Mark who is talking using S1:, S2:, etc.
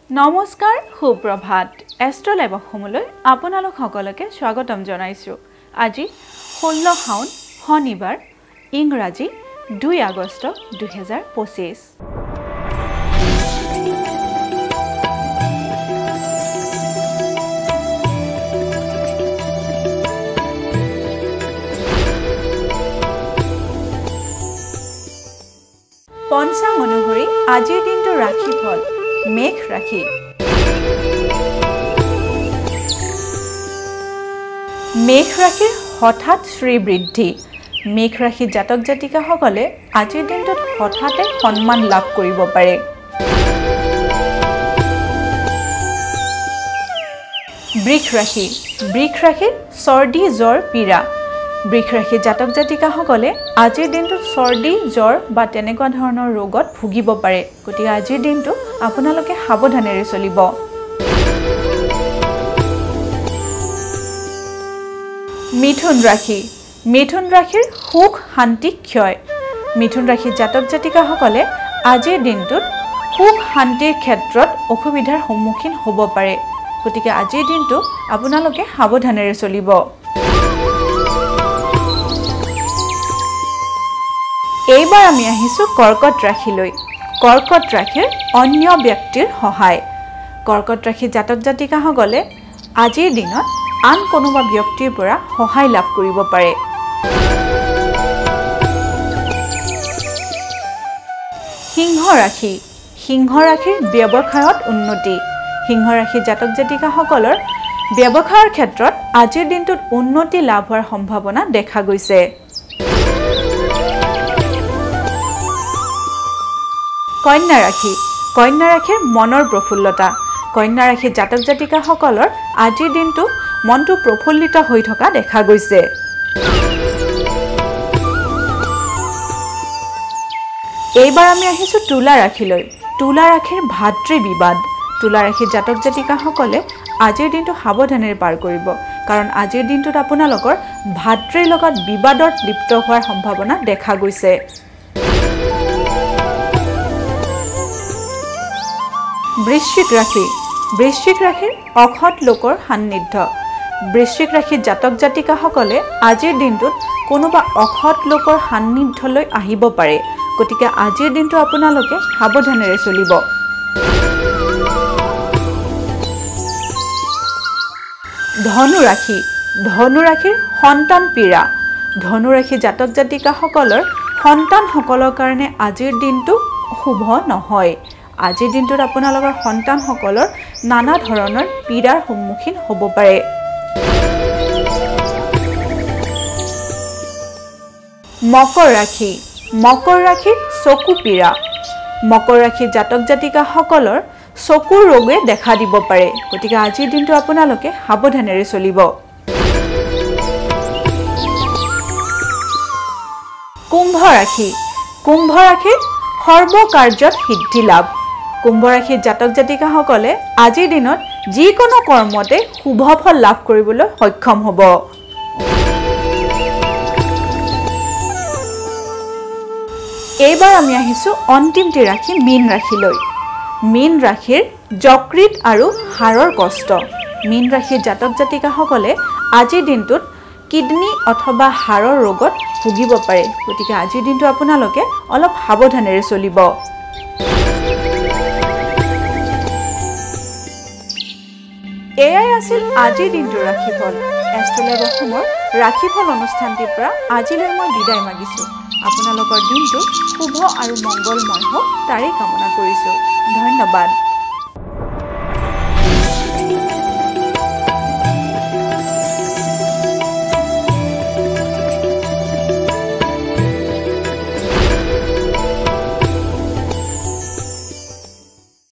S1: নমস্কাৰ সুপ্ৰভাত এষ্ট্ৰলাইভ অসমলৈ আপোনালোক সকলোকে স্বাগতম জনাইছো। আজি 16 শাওন শনিবাৰ ইংৰাজী 2 আগষ্ট 2025। পঞ্চাং অনুসৰি আজিৰ দিনটো ৰাখি ফল মেঘ ৰাখি। মেঘ ৰাশিৰ হঠাৎ শ্ৰীবৃদ্ধি। মেঘ ৰাশি জাতক জাতিকাসকলে আজিৰ দিনটোত হঠাতে সন্মান লাভ কৰিব পাৰে। বৃষ ৰাশি। বৃষ ৰাশিৰ চৰ্দি জ্বৰ পীড়া। বৃষ ৰাশি জাতক জাতিকাসকলে আজিৰ দিনটোত চৰ্দি জ্বৰ বা তেনেকুৱা ধৰণৰ ৰোগত ভুগিব পাৰে। গতিকে আজিৰ দিনটো আপোনালোকে সাৱধানেৰে চলিব। মিথুন ৰাশি। মিথুন ৰাশিৰ সুখ শান্তি ক্ষয়। মিথুন ৰাশি জাতক জাতিকাসকলে আজিৰ দিনটোত সুখ শান্তিৰ ক্ষেত্ৰত অসুবিধাৰ সন্মুখীন হ'ব পাৰে। গতিকে আজিৰ দিনটো আপোনালোকে সাৱধানেৰে চলিব। এইবাৰ আমি আহিছোঁ কৰ্কট ৰাশিলৈ। কৰ্কট ৰাশিৰ অন্য ব্যক্তিৰ সহায়। কৰ্কট ৰাশি জাতক জাতিকাসকলে আজিৰ দিনত আন কোনোবা ব্যক্তিৰ পৰা সহায় লাভ কৰিব পাৰে। সিংহ ৰাশি। সিংহ ৰাশিৰ ব্যৱসায়ত উন্নতি। সিংহ ৰাশি জাতক জাতিকাসকলৰ ব্যৱসায়ৰ ক্ষেত্ৰত আজিৰ দিনটোত উন্নতি লাভ হোৱাৰ সম্ভাৱনা দেখা গৈছে। কন্যা ৰাশি। কন্যা ৰাশিৰ মনৰ প্ৰফুল্লতা। কন্যা ৰাশি জাতক জাতিকাসকলৰ আজিৰ দিনটো মনটো প্ৰফুল্লিত হৈ থকা দেখা গৈছে। এইবাৰ আমি আহিছোঁ তুলা ৰাশিলৈ। তুলা ৰাশিৰ ভাতৃ বিবাদ। তুলা ৰাশি জাতক জাতিকাসকলে আজিৰ দিনটো সাৱধানেৰে পাৰ কৰিব, কাৰণ আজিৰ দিনটোত আপোনালোকৰ ভাতৃৰ লগত বিবাদত লিপ্ত হোৱাৰ সম্ভাৱনা দেখা গৈছে। বৃশ্চিক ৰাশি। বৃশ্চিক ৰাশিৰ অসৎ লোকৰ সান্নিধ্য। বৃশ্চিক ৰাশিৰ জাতক জাতিকাসকলে আজিৰ দিনটোত কোনোবা অসৎ লোকৰ সান্নিধ্যলৈ আহিব পাৰে। গতিকে আজিৰ দিনটো আপোনালোকে সাৱধানেৰে চলিব। ধনু ৰাশি। ধনু ৰাশিৰ সন্তান পীড়া। ধনু ৰাশি জাতক জাতিকাসকলৰ সন্তানসকলৰ কাৰণে আজিৰ দিনটো শুভ নহয়। আজিৰ দিনটোত আপোনালোকৰ সন্তানসকলৰ নানা ধৰণৰ পীড়াৰ সন্মুখীন হ'ব পাৰে। মকৰ ৰাশি। মকৰ ৰাশিৰ চকু পীড়া। মকৰ ৰাশি জাতক জাতিকাসকলৰ চকুৰ ৰোগে দেখা দিব পাৰে। গতিকে আজিৰ দিনটো আপোনালোকে সাৱধানেৰে চলিব। কুম্ভ ৰাশি। কুম্ভ ৰাশিৰ সৰ্বকাৰ্যত সিদ্ধি লাভ। কুম্ভ ৰাশিৰ জাতক জাতিকাসকলে আজিৰ দিনত যিকোনো কৰ্মতে শুভ ফল লাভ কৰিবলৈ সক্ষম হ'ব। এইবাৰ আমি আহিছোঁ অন্তিমটি ৰাশি মীন ৰাশিলৈ। মীন ৰাশিৰ যকৃত আৰু হাড়ৰ কষ্ট। মীন ৰাশিৰ জাতক জাতিকাসকলে আজিৰ দিনটোত কিডনী অথবা হাড়ৰ ৰোগত ভুগিব পাৰে। গতিকে আজিৰ দিনটো আপোনালোকে অলপ সাৱধানেৰে চলিব। এয়াই আছিল আজিৰ দিনটোৰ ৰাশিফল। এষ্ট্ৰলাইভ অসমৰ ৰাশিফল অনুষ্ঠানটিৰ পৰা আজিলৈ মই বিদায় মাগিছোঁ। আপোনালোকৰ দিনটো শুভ আৰু মংগলময় হওক তাৰেই কামনা কৰিছোঁ। ধন্যবাদ।